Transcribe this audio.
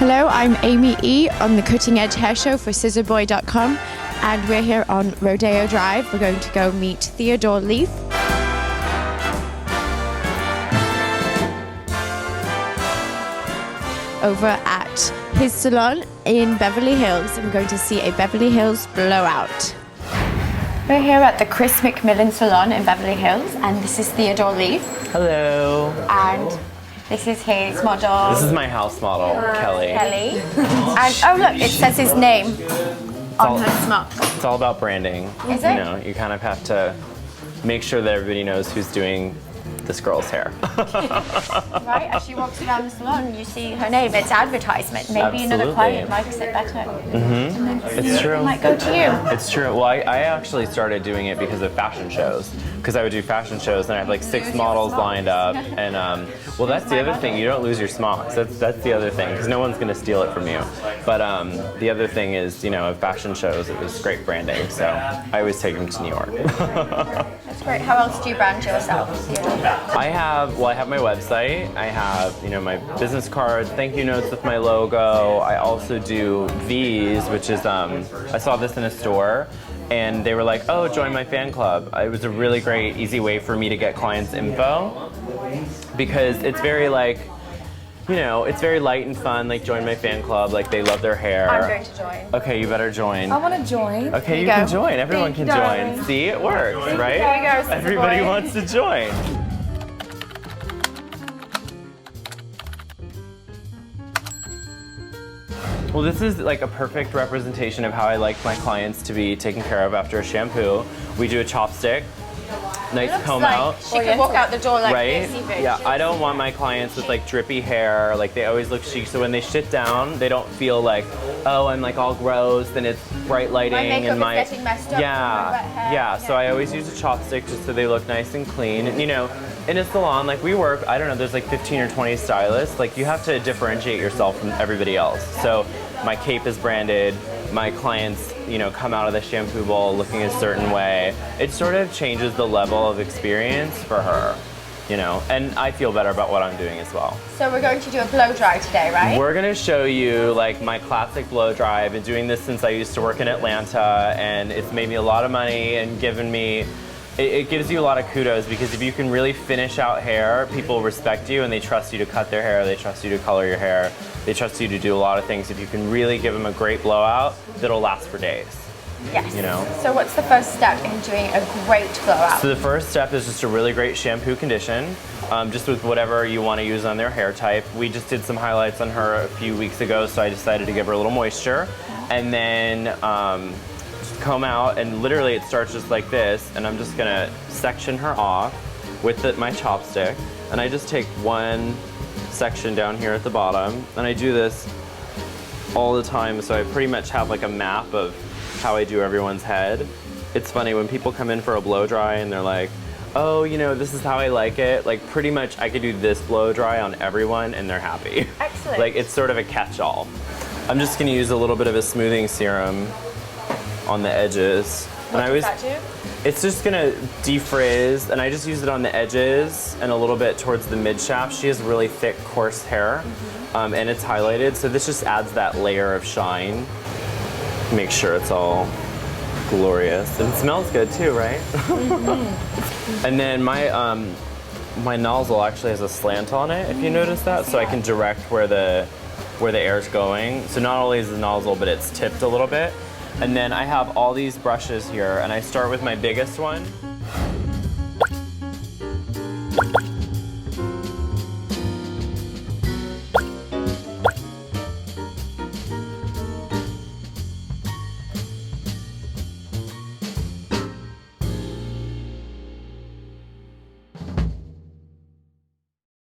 Hello, I'm Amy E. on the Cutting Edge Hair Show for scissorboy.com, and we're here on Rodeo Drive. We're going to go meet Theodore Leaf. Over at his salon in Beverly Hills, and we're going to see a Beverly Hills blowout. We're here at the Chris McMillan salon in Beverly Hills, and this is Theodore Leaf. Hello. And this is his model. This is my house model, Kelly. And oh look, it says his name on her smock. It's all about branding. Is it? You know, you kind of have to make sure that everybody knows who's doing this girl's hair. Right, as she walks around the salon, you see her name. It's advertisement. Maybe another client likes it better. And then It's true. It might go to you. It's true. Well, I actually started doing it because of fashion shows. Because I would do fashion shows and I have like 6 models lined up. And well, that's the other thing. You don't lose your smocks. That's the other thing, because no one's going to steal it from you. But the other thing is, you know, of fashion shows, it was great branding. So I always take them to New York. That's great. How else do you brand yourself? I have my website. I have, you know, my business cards, thank you notes with my logo. I also do V's, which is, I saw this in a store and they were like, oh, join my fan club. It was a really great, easy way for me to get clients' info because it's very like, you know, it's very light and fun, like join my fan club, like they love their hair. I'm going to join. Okay, you better join. I want to join. Okay, you can join. Everyone can join. See, it works, right? There you go, Everybody boy. wants to join. Well, this is like a perfect representation of how I like my clients to be taken care of after a shampoo. We do a chopstick, nice comb out. She could walk out the door like right? this even. Yeah, I don't want my clients with like drippy hair, like they always look chic, so when they sit down, they don't feel like, oh, I'm like all gross and it's bright lighting makeup and my is getting messed up yeah, from my wet hair. yeah, so I always use a chopstick just so they look nice and clean. And you know, in a salon, like we work, I don't know, there's like 15 or 20 stylists, like you have to differentiate yourself from everybody else. So my cape is branded, my clients, you know, come out of the shampoo bowl looking a certain way. It sort of changes the level of experience for her, you know, and I feel better about what I'm doing as well. So we're going to do a blow dry today, right? We're gonna show you like my classic blow dry. I've been doing this since I used to work in Atlanta, and it's made me a lot of money and given me, it gives you a lot of kudos, because if you can really finish out hair, people respect you and they trust you to cut their hair, they trust you to color your hair, they trust you to do a lot of things. If you can really give them a great blowout, that'll last for days. Yes. You know? So what's the first step in doing a great blowout? So the first step is just a really great shampoo condition, just with whatever you want to use on their hair type. We just did some highlights on her a few weeks ago, so I decided to give her a little moisture. And then just comb out, and literally it starts just like this, and I'm just gonna section her off with my chopstick. And I just take one section down here at the bottom, and I do this all the time, so I pretty much have like a map of how I do everyone's head. It's funny when people come in for a blow dry and they're like, oh, you know, this is how I like it. Like pretty much I could do this blow dry on everyone and they're happy. Excellent. Like it's sort of a catch-all. I'm just gonna use a little bit of a smoothing serum on the edges. What does that do? It's just gonna defrizz, and I just use it on the edges and a little bit towards the mid shaft. She has really thick, coarse hair, and it's highlighted, so this just adds that layer of shine. Make sure it's all glorious. And it smells good too, right? And then my nozzle actually has a slant on it, if you notice that, so I can direct where the air's going. So not only is the nozzle, but it's tipped a little bit. And then I have all these brushes here, and I start with my biggest one.